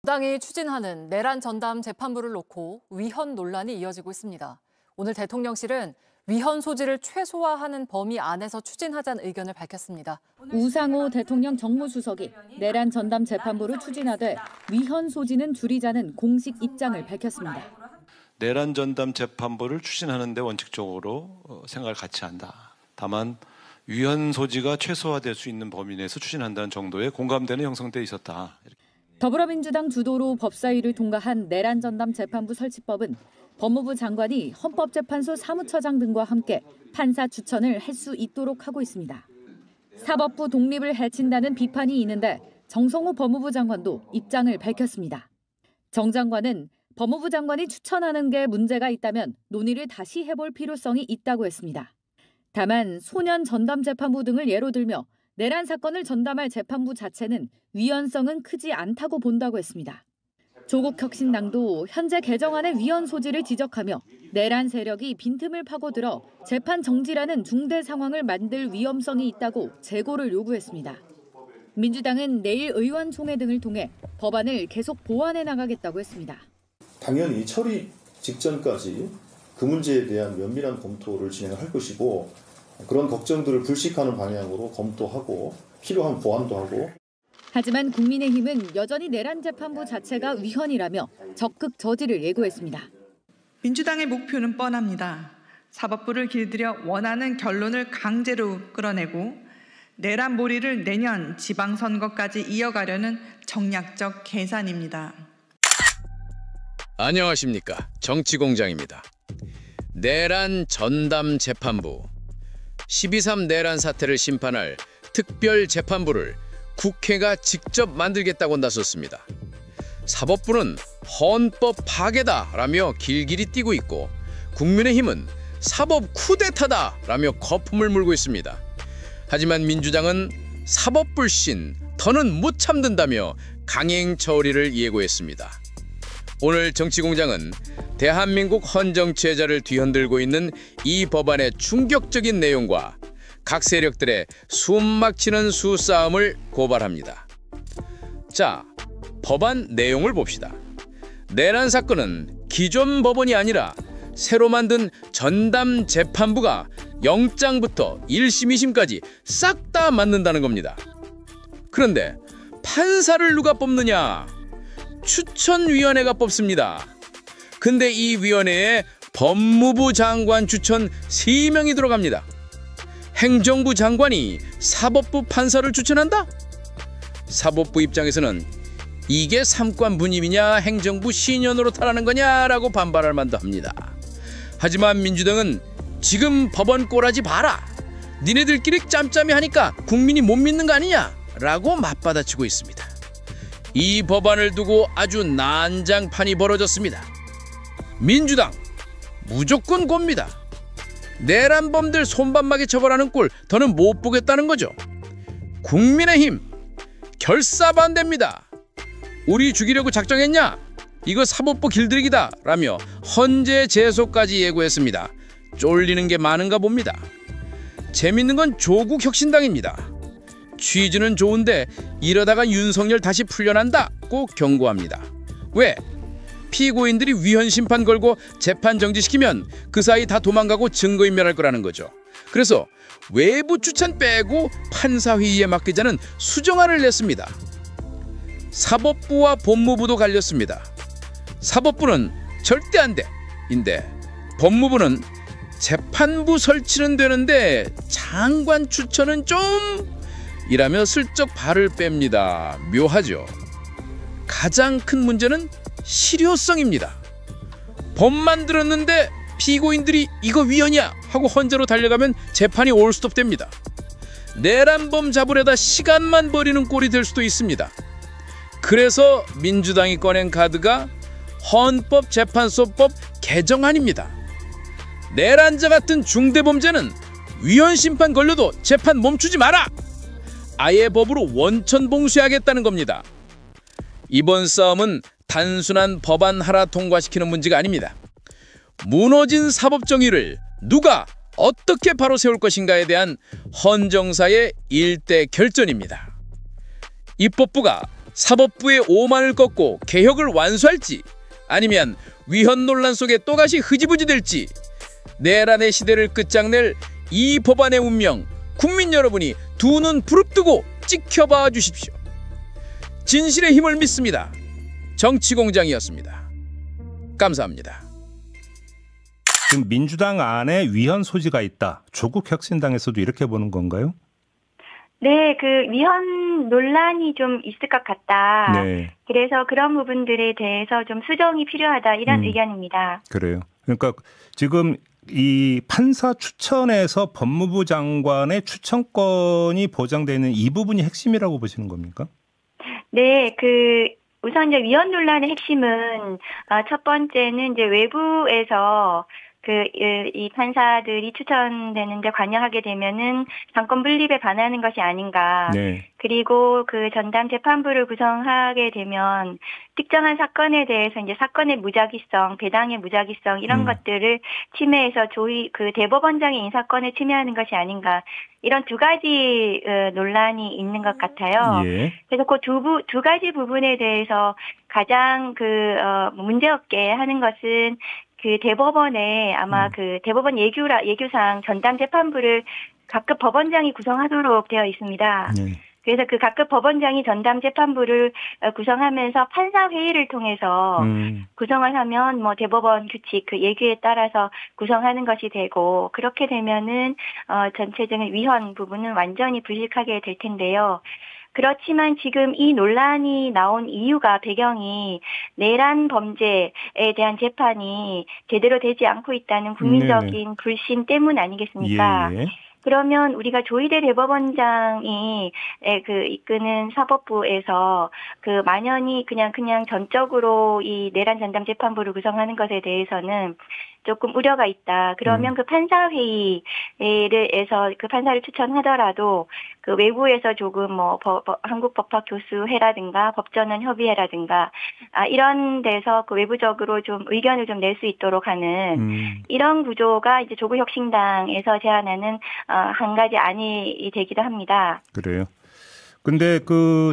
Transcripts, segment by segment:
민주당이 추진하는 내란 전담 재판부를 놓고 위헌 논란이 이어지고 있습니다. 오늘 대통령실은 위헌 소지를 최소화하는 범위 안에서 추진하자는 의견을 밝혔습니다. 우상호 대통령 정무수석이 내란 전담 재판부를 추진하되 위헌 소지는 줄이자는 공식 입장을 밝혔습니다. 내란 전담 재판부를 추진하는 데 원칙적으로 생각을 같이 한다. 다만 위헌 소지가 최소화될 수 있는 범위 내에서 추진한다는 정도의 공감대는 형성돼 있었다. 더불어민주당 주도로 법사위를 통과한 내란 전담 재판부 설치법은 법무부 장관이 헌법재판소 사무처장 등과 함께 판사 추천을 할 수 있도록 하고 있습니다. 사법부 독립을 해친다는 비판이 있는데 정성호 법무부 장관도 입장을 밝혔습니다. 정 장관은 법무부 장관이 추천하는 게 문제가 있다면 논의를 다시 해볼 필요성이 있다고 했습니다. 다만 소년 전담 재판부 등을 예로 들며 내란 사건을 전담할 재판부 자체는 위헌성은 크지 않다고 본다고 했습니다. 조국 혁신당도 현재 개정안의 위헌 소지를 지적하며 내란 세력이 빈틈을 파고들어 재판 정지라는 중대 상황을 만들 위험성이 있다고 재고를 요구했습니다. 민주당은 내일 의원총회 등을 통해 법안을 계속 보완해 나가겠다고 했습니다. 당연히 처리 직전까지 그 문제에 대한 면밀한 검토를 진행할 것이고 그런 걱정들을 불식하는 방향으로 검토하고 필요한 보완도 하고. 하지만 국민의힘은 여전히 내란 재판부 자체가 위헌이라며 적극 저지를 예고했습니다. 민주당의 목표는 뻔합니다. 사법부를 길들여 원하는 결론을 강제로 끌어내고 내란 몰이를 내년 지방선거까지 이어가려는 정략적 계산입니다. 안녕하십니까. 정치공장입니다. 내란 전담 재판부, 12.3 내란 사태를 심판할 특별 재판부를 국회가 직접 만들겠다고 나섰습니다. 사법부는 헌법 파괴다라며 길길이 뛰고 있고 국민의힘은 사법 쿠데타다라며 거품을 물고 있습니다. 하지만 민주당은 사법 불신, 더는 못 참는다며 강행 처리를 예고했습니다. 오늘 정치공장은 대한민국 헌정체제를 뒤흔들고 있는 이 법안의 충격적인 내용과 각 세력들의 숨막히는 수싸움을 고발합니다. 자, 법안 내용을 봅시다. 내란 사건은 기존 법원이 아니라 새로 만든 전담 재판부가 영장부터 1심, 2심까지 싹 다 맡는다는 겁니다. 그런데 판사를 누가 뽑느냐? 추천위원회가 뽑습니다. 근데 이 위원회에 법무부 장관 추천 3명이 들어갑니다. 행정부 장관이 사법부 판사를 추천한다? 사법부 입장에서는 이게 삼권 분립이냐 행정부 신현으로 타라는 거냐라고 반발할 만도 합니다. 하지만 민주당은 지금 법원 꼬라지 봐라. 니네들끼리 짬짬이 하니까 국민이 못 믿는 거 아니냐? 라고 맞받아치고 있습니다. 이 법안을 두고 아주 난장판이 벌어졌습니다. 민주당 무조건 곱니다. 내란범들 손방망이 처벌하는 꼴 더는 못 보겠다는 거죠. 국민의힘 결사반대입니다. 우리 죽이려고 작정했냐? 이거 사법부 길들이기다 라며 헌재 제소까지 예고했습니다. 쫄리는 게 많은가 봅니다. 재밌는 건 조국 혁신당입니다. 취지는 좋은데 이러다가 윤석열 다시 풀려난다고 경고합니다. 왜? 피고인들이 위헌 심판 걸고 재판 정지시키면 그 사이 다 도망가고 증거인멸할 거라는 거죠. 그래서 외부 추천 빼고 판사회의에 맡기자는 수정안을 냈습니다. 사법부와 법무부도 갈렸습니다. 사법부는 절대 안 돼 인데 법무부는 재판부 설치는 되는데 장관 추천은 좀 이라며 슬쩍 발을 뺍니다. 묘하죠. 가장 큰 문제는 실효성입니다. 법 만들었는데 피고인들이 이거 위헌이야 하고 헌재로 달려가면 재판이 올스톱됩니다. 내란범 잡으려다 시간만 버리는 꼴이 될 수도 있습니다. 그래서 민주당이 꺼낸 카드가 헌법재판소법 개정안입니다. 내란자 같은 중대범죄는 위헌 심판 걸려도 재판 멈추지 마라! 아예 법으로 원천 봉쇄하겠다는 겁니다. 이번 싸움은 단순한 법안 하나 통과시키는 문제가 아닙니다. 무너진 사법정의를 누가 어떻게 바로 세울 것인가에 대한 헌정사의 일대 결전입니다. 입법부가 사법부의 오만을 꺾고 개혁을 완수할지 아니면 위헌 논란 속에 또다시 흐지부지 될지 내란의 시대를 끝장낼 이 법안의 운명 국민 여러분이 두 눈 부릅뜨고 지켜봐 주십시오. 진실의 힘을 믿습니다. 정치공장이었습니다. 감사합니다. 지금 민주당 안에 위헌 소지가 있다. 조국혁신당에서도 이렇게 보는 건가요? 네, 그 위헌 논란이 좀 있을 것 같다. 네. 그래서 그런 부분들에 대해서 좀 수정이 필요하다 이런 의견입니다. 그래요. 그러니까 지금 이 판사 추천에서 법무부 장관의 추천권이 보장되는 이 부분이 핵심이라고 보시는 겁니까? 네, 우선 이제 위헌 논란의 핵심은 첫 번째는 이제 외부에서 이 판사들이 추천되는데 관여하게 되면은 정권 분립에 반하는 것이 아닌가. 네. 그리고 그 전담 재판부를 구성하게 되면 특정한 사건에 대해서 이제 사건의 무작위성, 배당의 무작위성 이런 것들을 침해해서 대법원장의 인사권을 침해하는 것이 아닌가. 이런 두 가지 논란이 있는 것 같아요. 예. 그래서 그 두 가지 부분에 대해서 가장 문제없게 하는 것은 대법원에 아마 대법원 예규상 전담 재판부를 각급 법원장이 구성하도록 되어 있습니다. 네. 그래서 각급 법원장이 전담 재판부를 구성하면서 판사 회의를 통해서 구성을 하면 대법원 규칙 예규에 따라서 구성하는 것이 되고 그렇게 되면은 전체적인 위헌 부분은 완전히 불식하게 될 텐데요. 그렇지만 지금 이 논란이 나온 배경이 내란 범죄에 대한 재판이 제대로 되지 않고 있다는 국민적인 불신 때문 아니겠습니까? 예. 그러면 우리가 조희대 대법원장이 이끄는 사법부에서 만연히 그냥 전적으로 이 내란 전담 재판부를 구성하는 것에 대해서는 조금 우려가 있다. 그러면 판사 회의에서 판사를 추천하더라도 외부에서 조금 한국법학교수회라든가 법전원 협의회라든가 이런 데서 외부적으로 좀 의견을 좀 낼 수 있도록 하는 이런 구조가 이제 조국혁신당에서 제안하는 한 가지 안이 되기도 합니다. 그래요. 근데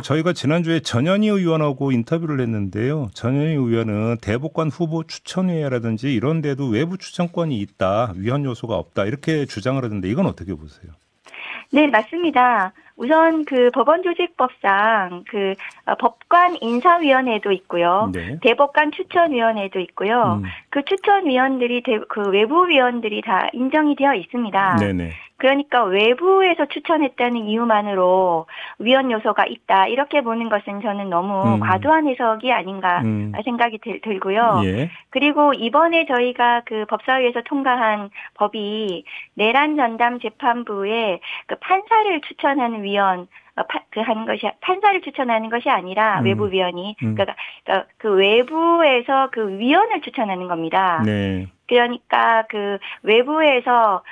저희가 지난주에 전현희 의원하고 인터뷰를 했는데요. 전현희 의원은 대법관 후보 추천회라든지 이런 데도 외부 추천권이 있다. 위헌 요소가 없다. 이렇게 주장을 하던데 이건 어떻게 보세요? 네, 맞습니다. 우선 법원조직법상 법관 인사위원회도 있고요. 네. 대법관 추천위원회도 있고요. 추천위원들이 외부위원들이 다 인정이 되어 있습니다. 네네. 그러니까 외부에서 추천했다는 이유만으로 위헌 요소가 있다. 이렇게 보는 것은 저는 너무 과도한 해석이 아닌가 생각이 들고요. 예. 그리고 이번에 저희가 법사위에서 통과한 법이 내란 전담 재판부에 판사를 추천하는 위원 하는 것이 판사를 추천하는 것이 아니라 외부위원이 그러니까 외부에서 위원을 추천하는 겁니다. 네. 그러니까 외부에서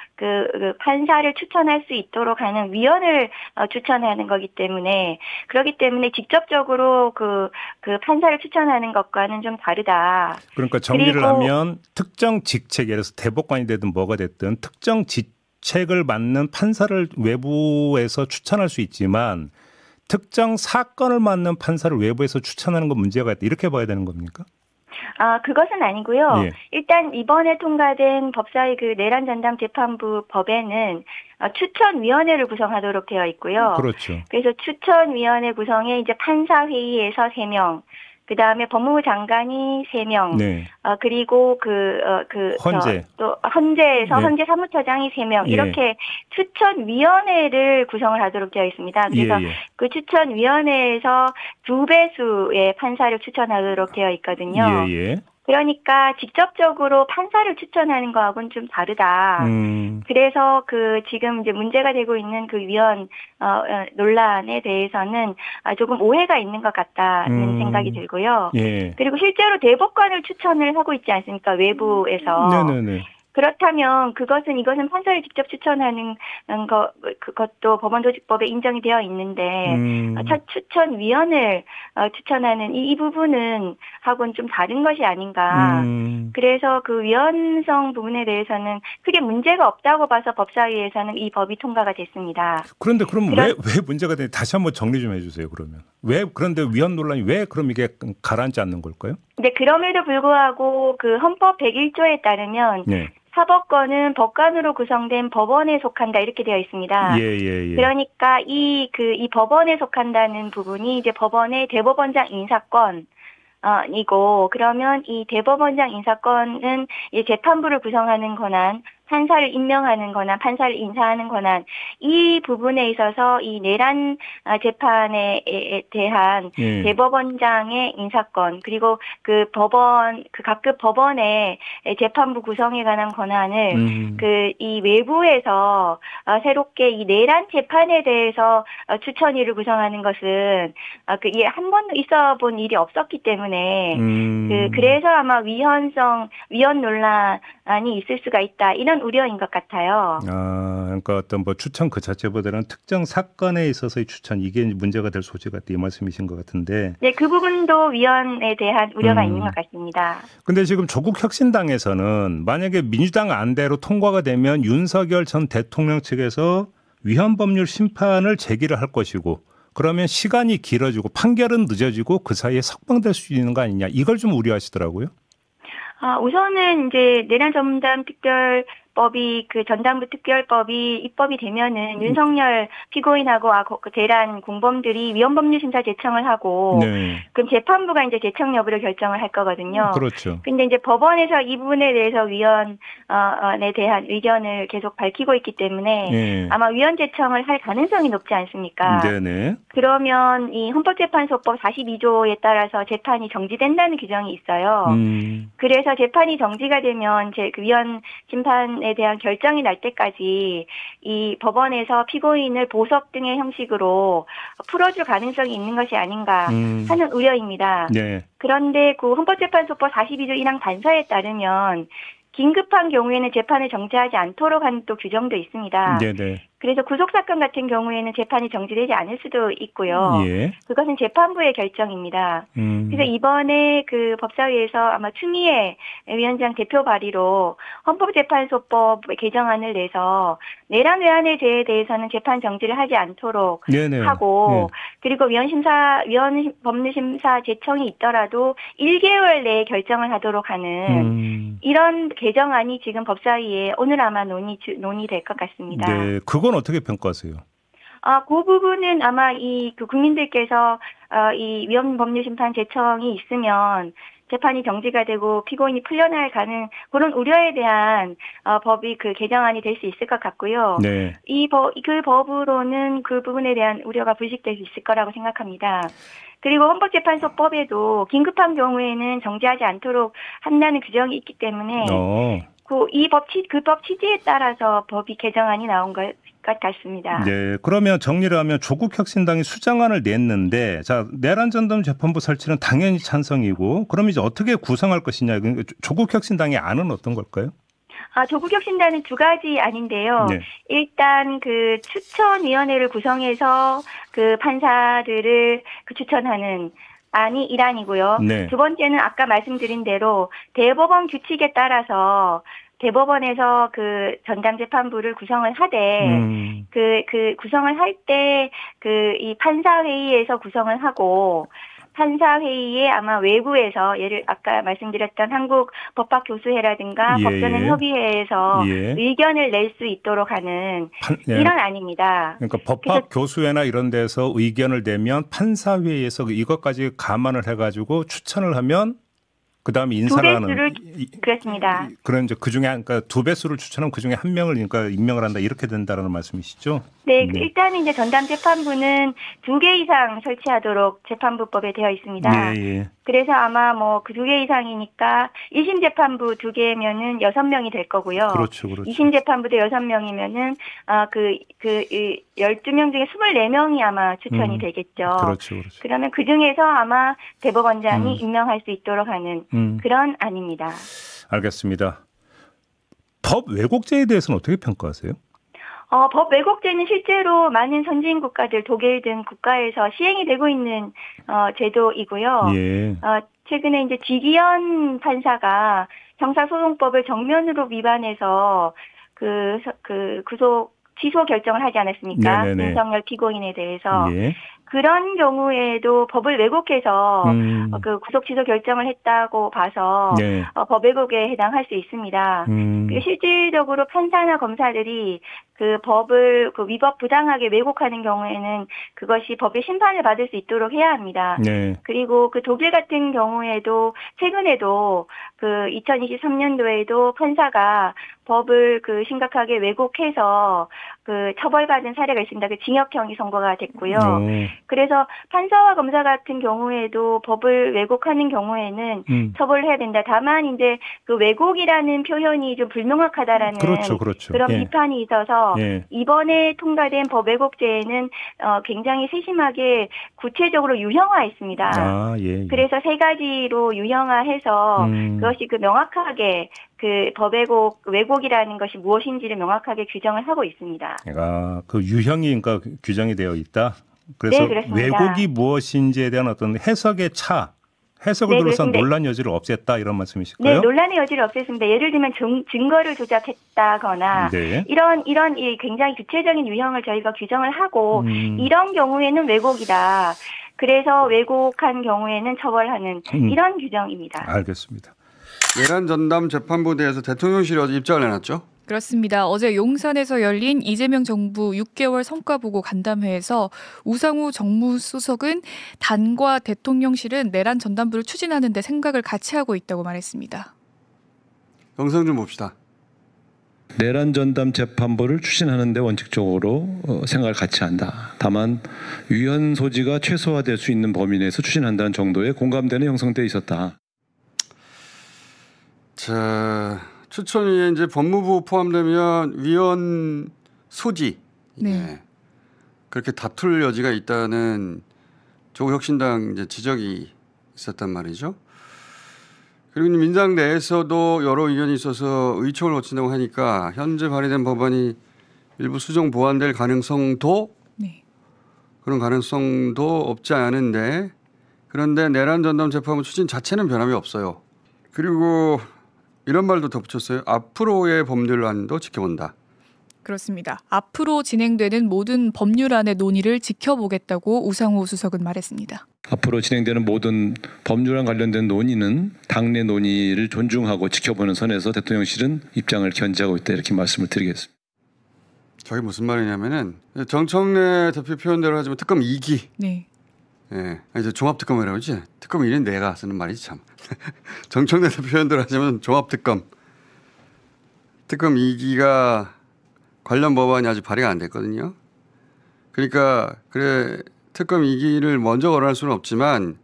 판사를 추천할 수 있도록 하는 위원을 추천하는 거기 때문에 그렇기 때문에 직접적으로 판사를 추천하는 것과는 좀 다르다. 그러니까 정리를 하면 특정 직책, 예를 들어서 대법관이 되든 뭐가 됐든 특정 직책을 맡는 판사를 외부에서 추천할 수 있지만 특정 사건을 맡는 판사를 외부에서 추천하는 건 문제가 있다. 이렇게 봐야 되는 겁니까? 그것은 아니고요. 예. 일단 이번에 통과된 법사위 내란 전담 재판부 법에는 추천위원회를 구성하도록 되어 있고요. 그렇죠. 그래서 추천위원회 구성에 이제 판사회의에서 3명, 그 다음에 법무부 장관이 3명, 네. 그리고 헌재. 또 헌재에서 네. 헌재 사무처장이 3명, 예. 이렇게 추천위원회를 구성을 하도록 되어 있습니다. 그래서 예. 추천위원회에서 2배수의 판사를 추천하도록 되어 있거든요. 예. 그러니까 직접적으로 판사를 추천하는 거하고는 좀 다르다. 그래서 지금 이제 문제가 되고 있는 위헌 논란에 대해서는 조금 오해가 있는 것 같다는 생각이 들고요. 예. 그리고 실제로 대법관을 추천을 하고 있지 않습니까? 외부에서. 네네네. 그렇다면 이것은 판사를 직접 추천하는 그것도 법원조직법에 인정이 되어 있는데 추천위원을 추천하는 이 부분은 하고는 좀 다른 것이 아닌가. 그래서 위헌성 부분에 대해서는 크게 문제가 없다고 봐서 법사위에서는 이 법이 통과가 됐습니다. 그런데 그럼 왜 문제가 되는지 다시 한번 정리 좀 해주세요. 그러면. 왜 그런데 위헌 논란이 왜 그럼 이게 가라앉지 않는 걸까요? 네, 그럼에도 불구하고 그 헌법 101조에 따르면 네. 사법권은 법관으로 구성된 법원에 속한다 이렇게 되어 있습니다. 예. 그러니까 이 법원에 속한다는 부분이 이제 법원의 대법원장 인사권 이고 그러면 이 대법원장 인사권은 이 재판부를 구성하는 권한, 판사를 임명하는 권한, 판사를 인사하는 권한 이 부분에 있어서 이 내란 재판에 대한 대법원장의 인사권 그리고 그 법원 그 각급 법원의 재판부 구성에 관한 권한을 그 이 외부에서 새롭게 이 내란 재판에 대해서 추천위를 구성하는 것은 그게 한 번도 있어본 일이 없었기 때문에 그래서 아마 위헌 논란이 있을 수가 있다 이런 우려인 것 같아요. 그러니까 어떤 뭐 추천 그 자체보다는 특정 사건에 있어서의 추천 이게 문제가 될 소지가 있다 이 말씀이신 것 같은데. 네, 그 부분도 위헌에 대한 우려가 있는 것 같습니다. 근데 지금 조국 혁신당에서는 만약에 민주당 안대로 통과가 되면 윤석열 전 대통령 측에서 위헌 법률 심판을 제기를 할 것이고 그러면 시간이 길어지고 판결은 늦어지고 그 사이에 석방될 수 있는 거 아니냐 이걸 좀 우려하시더라고요. 우선은 이제 내란 전담 특별법이 그 전담부 특별법이 입법이 되면은 윤석열 피고인하고 그 대란 공범들이 위헌법률 심사 제청을 하고 그럼 재판부가 이제 제청 여부를 결정을 할 거거든요. 그렇죠. 근데 이제 법원에서 이 부분에 대해서 위헌에 대한 의견을 계속 밝히고 있기 때문에 아마 위헌 제청을 할 가능성이 높지 않습니까? 네네. 그러면 이 헌법재판소법 42조에 따라서 재판이 정지된다는 규정이 있어요. 그래서 재판이 정지가 되면 그 위헌 심판에 대한 결정이 날 때까지 이 법원에서 피고인을 보석 등의 형식으로 풀어줄 가능성이 있는 것이 아닌가 하는 우려입니다. 네. 그런데 그 헌법재판소법 42조 1항 단서에 따르면 긴급한 경우에는 재판을 정지하지 않도록 하는 또 규정도 있습니다. 네네. 그래서 구속사건 같은 경우에는 재판이 정지되지 않을 수도 있고요. 그것은 재판부의 결정입니다. 그래서 이번에 그 법사위에서 아마 추미애 위원장 대표 발의로 헌법재판소법 개정안을 내서 내란 외환의 죄에 대해서는 재판 정지를 하지 않도록 하고 그리고 위헌 법률 심사 제청이 있더라도 1개월 내에 결정을 하도록 하는 이런 개정안이 지금 법사위에 오늘 아마 논의될 것 같습니다. 네, 그건 어떻게 평가하세요? 그 부분은 아마 그 국민들께서 이 위헌 법률 심판 제청이 있으면 재판이 정지가 되고 피고인이 풀려날 그런 우려에 대한 법이 그 개정안이 될 수 있을 것 같고요. 네. 그 법으로는 그 부분에 대한 우려가 불식될 수 있을 거라고 생각합니다. 그리고 헌법재판소법에도 긴급한 경우에는 정지하지 않도록 한다는 규정이 있기 때문에 그 법 취지에 따라서 법이 개정안이 나온 것 같습니다. 네, 그러면 정리를 하면 조국 혁신당이 수정안을 냈는데 자 내란 전담 재판부 설치는 당연히 찬성이고 그럼 이제 어떻게 구성할 것이냐 조국 혁신당의 안은 어떤 걸까요? 조국 혁신당은 두 가지 안인데요. 일단 그 추천위원회를 구성해서 그 판사들을 추천하는 안이 1안이고요. 두 번째는 아까 말씀드린 대로 대법원 규칙에 따라서 대법원에서 그 전담 재판부를 구성을 하되 그 구성을 할 때 그 이 판사 회의에서 구성을 하고 판사 회의에 아마 외부에서 아까 말씀드렸던 한국 법학교수회라든가 법조인협의회에서 의견을 낼 수 있도록 하는 이런 안입니다. 그러니까 법학교수회나 이런 데서 의견을 내면 판사 회의에서 이것까지 감안을 해가지고 추천을 하면 그다음에 인사를 하는 그렇습니다. 그런 이제 그중에 그러니까 2배수를 추천하면 그중에 한 명을 그러니까 임명을 한다 이렇게 된다라는 말씀이시죠? 네, 일단은 이제 전담 재판부는 2개 이상 설치하도록 재판부법에 되어 있습니다. 그래서 아마 뭐 그 2개 이상이니까 1심 재판부 2개면은 6명이 될 거고요. 그렇죠. 2심 재판부도 6명이면은 그 12명 중에 24명이 아마 추천이 되겠죠. 그렇죠. 그러면 그 중에서 아마 대법원장이 임명할 수 있도록 하는 그런 안입니다. 알겠습니다. 법 왜곡죄에 대해서는 어떻게 평가하세요? 법 왜곡죄는 실제로 많은 선진 국가들, 독일 등 국가에서 시행이 되고 있는 제도이고요. 최근에 이제 지기현 판사가 형사소송법을 정면으로 위반해서 취소 결정을 하지 않았습니까? 윤석열 피고인에 대해서. 그런 경우에도 법을 왜곡해서 그 구속 취소 결정을 했다고 봐서 네. 법 왜곡에 해당할 수 있습니다. 그리고 실질적으로 판사나 검사들이 그 법을 그 위법 부당하게 왜곡하는 경우에는 그것이 법의 심판을 받을 수 있도록 해야 합니다. 네. 그리고 그 독일 같은 경우에도 최근에도 그 2023년도에도 판사가 법을 그 심각하게 왜곡해서 그 처벌받은 사례가 있습니다. 그 징역형이 선고가 됐고요. 그래서 판사와 검사 같은 경우에도 법을 왜곡하는 경우에는 처벌을 해야 된다. 다만 이제 그 왜곡이라는 표현이 좀 불명확하다라는 그렇죠. 그런 예. 비판이 있어서 예. 이번에 통과된 법 왜곡죄에는 굉장히 세심하게 구체적으로 유형화했습니다. 아, 예. 그래서 3가지로 유형화해서 그것이 그 명확하게 그 법 왜곡이라는 것이 무엇인지를 명확하게 규정을 하고 있습니다. 아, 그 유형이 그러니까 규정이 되어 있다. 그래서 네, 그렇습니다. 왜곡이 무엇인지에 대한 어떤 해석의 해석을 네, 둘러싼 그렇습니다. 논란 여지를 없앴다 이런 말씀이실까요? 네, 논란의 여지를 없앴습니다. 예를 들면 증거를 조작했다거나 네. 이런 이 굉장히 구체적인 유형을 저희가 규정을 하고 이런 경우에는 왜곡이다. 그래서 왜곡한 경우에는 처벌하는 이런 규정입니다. 알겠습니다. 내란 전담 재판부에 대해서 대통령실이 어제 입장을 내놨죠? 그렇습니다. 어제 용산에서 열린 이재명 정부 6개월 성과보고 간담회에서 우상호 정무수석은 단과 대통령실은 내란 전담부를 추진하는 데 생각을 같이 하고 있다고 말했습니다. 영상 좀 봅시다. 내란 전담 재판부를 추진하는 데 원칙적으로 생각을 같이 한다. 다만 위헌 소지가 최소화될 수 있는 범위 내에서 추진한다는 정도의 공감대는 형성돼 있었다. 자, 추천위에 이제 법무부 포함되면 위헌 소지, 네. 그렇게 다툴 여지가 있다는 조국혁신당 이제 지적이 있었단 말이죠. 그리고 민당 내에서도 여러 의견이 있어서 의총을 거친다고 하니까 현재 발의된 법안이 일부 수정 보완될 가능성도 네. 그런 가능성도 없지 않은데 그런데 내란 전담 재판부 추진 자체는 변함이 없어요. 그리고 이런 말도 덧붙였어요. 앞으로의 법률안도 지켜본다. 그렇습니다. 앞으로 진행되는 모든 법률안의 논의를 지켜보겠다고 우상호 수석은 말했습니다. 앞으로 진행되는 모든 법률안 관련된 논의는 당내 논의를 존중하고 지켜보는 선에서 대통령실은 입장을 견지하고 있다 이렇게 말씀을 드리겠습니다. 저게 무슨 말이냐면은 정청래 대표 표현대로 하지만 특검 2기. 네. 예, 이제 종합특검이라고 하지. 특검 1은 내가 쓰는 말이지 참. 정청래 대표 표현대로 하자면 종합특검. 특검 2기가 관련 법안이 아직 발의가 안 됐거든요. 그러니까 그래 특검 2기를 먼저 거론할 수는 없지만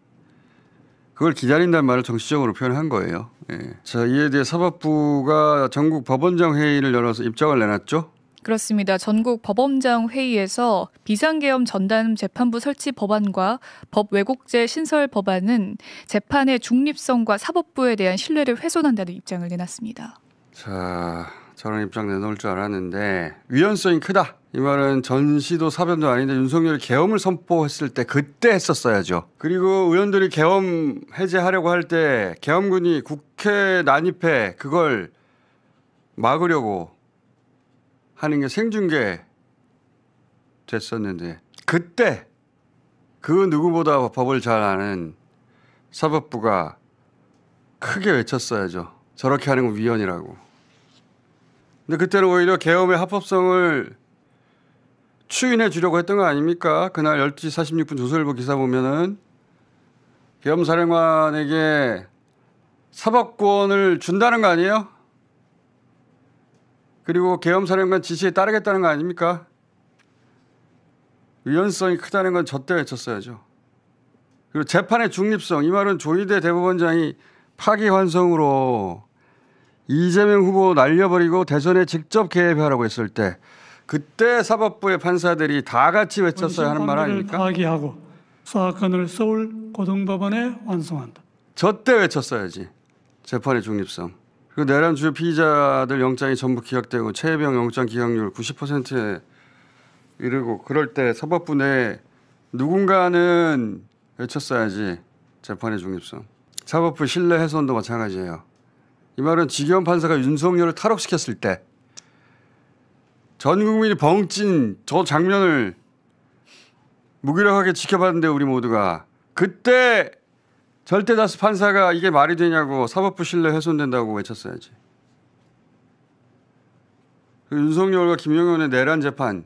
그걸 기다린다는 말을 정치적으로 표현한 거예요. 예. 자, 이에 대해 사법부가 전국 법원장 회의를 열어서 입장을 내놨죠. 그렇습니다. 전국 법원장 회의에서 비상계엄 전담 재판부 설치 법안과 법 왜곡죄 신설 법안은 재판의 중립성과 사법부에 대한 신뢰를 훼손한다는 입장을 내놨습니다. 자, 저런 입장 내놓을 줄 알았는데 위헌성이 크다. 이 말은 전시도 사변도 아닌데 윤석열이 계엄을 선포했을 때 그때 했었어야죠. 그리고 의원들이 계엄 해제하려고 할 때 계엄군이 국회 난입해 그걸 막으려고 하는 게 생중계 됐었는데 그때 그 누구보다 법을 잘 아는 사법부가 크게 외쳤어야죠. 저렇게 하는 건 위헌이라고. 근데 그때는 오히려 계엄의 합법성을 추인해 주려고 했던 거 아닙니까? 그날 12시 46분 조선일보 기사 보면은 계엄 사령관에게 사법권을 준다는 거 아니에요? 그리고 계엄 사령관 지시에 따르겠다는 거 아닙니까? 위헌성이 크다는 건 저 때 외쳤어야죠. 그리고 재판의 중립성, 이 말은 조희대 대법원장이 파기환송으로 이재명 후보 날려버리고 대선에 직접 개입하라고 했을 때 그때 사법부의 판사들이 다 같이 외쳤어야 하는 말 아닙니까? 파기하고 사건을 서울 고등법원에 완송한다. 저 때 외쳤어야지. 재판의 중립성. 그리고 내란 주요 피의자들 영장이 전부 기각되고 최혜병 영장 기각률 90%에 이르고 그럴 때 사법부 내 누군가는 외쳤어야지. 재판의 중립성. 사법부 신뢰 훼손도 마찬가지예요. 이 말은 지기현 판사가 윤석열을 탈옥시켰을 때 전 국민이 벙찐 저 장면을 무기력하게 지켜봤는데 우리 모두가 그때 절대다수 판사가 이게 말이 되냐고 사법부 신뢰 훼손된다고 외쳤어야지. 윤석열과 김용현의 내란 재판,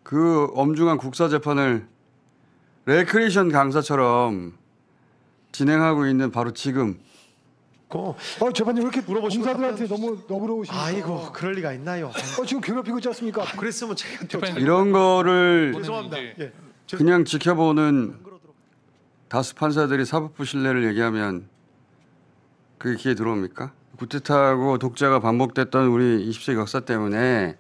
그 엄중한 국사 재판을 레크리에이션 강사처럼 진행하고 있는 바로 지금. 재판님 왜 이렇게 공사들한테 너무 너그러우십니까? 아이고, 그럴 리가 있나요? 지금 괴롭히고 있지 않습니까? 그랬으면 제가 이런 거를 죄송합니다. 그냥 지켜보는 다수 판사들이 사법부 신뢰를 얘기하면 그게 귀에 들어옵니까? 구태타하고 독재가 반복됐던 우리 20세기 역사 때문에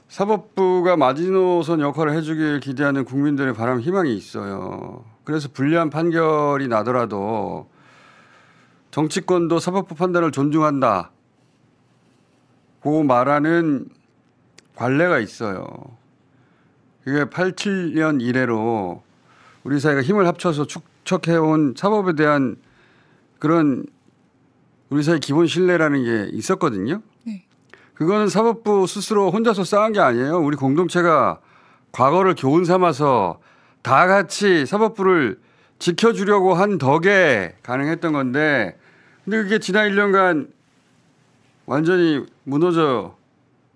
사법부가 마지노선 역할을 해주길 기대하는 국민들의 바람, 희망이 있어요. 그래서 불리한 판결이 나더라도 정치권도 사법부 판단을 존중한다 고 말하는 관례가 있어요. 그게 87년 이래로 우리 사회가 힘을 합쳐서 축적해온 사법에 대한 그런 우리 사회 기본 신뢰라는 게 있었거든요. 네. 그거는 사법부 스스로 혼자서 쌓은 게 아니에요. 우리 공동체가 과거를 교훈 삼아서 다 같이 사법부를 지켜주려고 한 덕에 가능했던 건데, 근데 그게 지난 1년간 완전히 무너져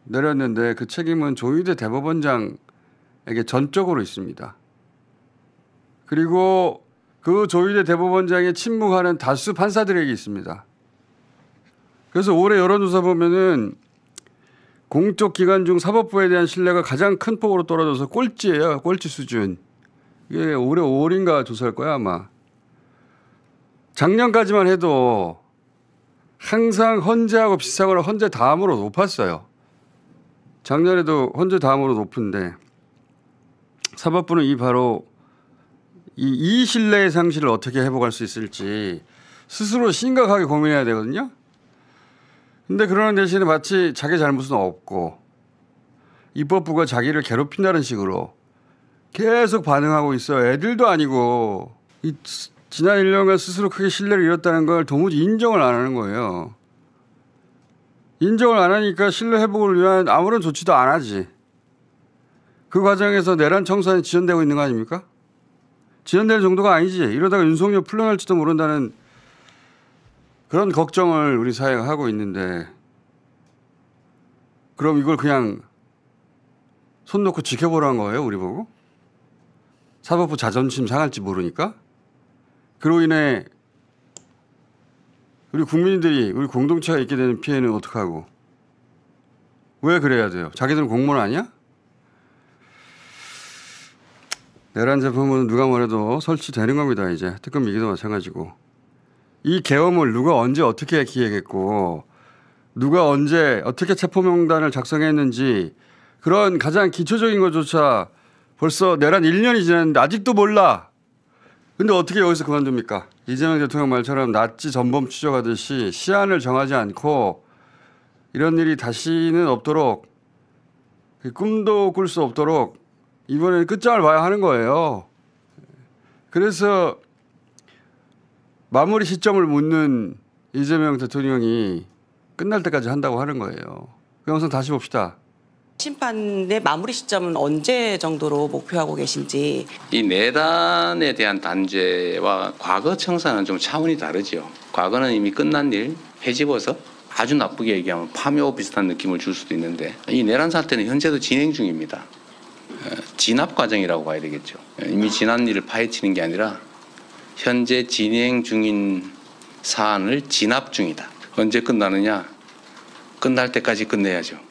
내렸는데 그 책임은 조희대 대법원장에게 전적으로 있습니다. 그리고 그 조희대 대법원장에 침묵하는 다수 판사들에게 있습니다. 그래서 올해 여론조사 보면은 공적 기관 중 사법부에 대한 신뢰가 가장 큰 폭으로 떨어져서 꼴찌예요. 꼴찌 수준. 이게 올해 5월인가 조사할 거야 아마. 작년까지만 해도 항상 헌재하고 비슷하거나 헌재 다음으로 높았어요. 작년에도 헌재 다음으로 높은데 사법부는 이 신뢰의 상실을 어떻게 회복할 수 있을지 스스로 심각하게 고민해야 되거든요. 근데 그러는 대신에 마치 자기 잘못은 없고 입법부가 자기를 괴롭힌다는 식으로 계속 반응하고 있어요. 애들도 아니고 지난 1년간 스스로 크게 신뢰를 잃었다는 걸 도무지 인정을 안 하는 거예요. 인정을 안 하니까 신뢰 회복을 위한 아무런 조치도 안 하지. 그 과정에서 내란 청산이 지연되고 있는 거 아닙니까? 지연될 정도가 아니지. 이러다가 윤석열 풀려날지도 모른다는 그런 걱정을 우리 사회가 하고 있는데, 그럼 이걸 그냥 손 놓고 지켜보라는 거예요, 우리 보고? 사법부 자존심 상할지 모르니까? 그로 인해 우리 국민들이, 우리 공동체가 있게 되는 피해는 어떡하고? 왜 그래야 돼요? 자기들은 공무원 아니야? 내란 재판은 누가 뭐래도 설치되는 겁니다, 이제. 특검 위기도 마찬가지고. 이 계엄을 누가 언제 어떻게 기획했고 누가 언제 어떻게 체포명단을 작성했는지 그런 가장 기초적인 것조차 벌써 내란 1년이 지났는데 아직도 몰라. 근데 어떻게 여기서 그만둡니까? 이재명 대통령 말처럼 나치 전범 추적하듯이 시한을 정하지 않고 이런 일이 다시는 없도록, 꿈도 꿀 수 없도록 이번에는 끝장을 봐야 하는 거예요. 그래서 마무리 시점을 묻는 이재명 대통령이 끝날 때까지 한다고 하는 거예요. 그 영상 다시 봅시다. 심판의 마무리 시점은 언제 정도로 목표하고 계신지. 이 내란에 대한 단죄와 과거 청산은 좀 차원이 다르죠. 과거는 이미 끝난 일 헤집어서 아주 나쁘게 얘기하면 파묘 비슷한 느낌을 줄 수도 있는데, 이 내란 사태는 현재도 진행 중입니다. 진압 과정이라고 봐야 되겠죠. 이미 지난 일을 파헤치는 게 아니라 현재 진행 중인 사안을 진압 중이다. 언제 끝나느냐? 끝날 때까지 끝내야죠.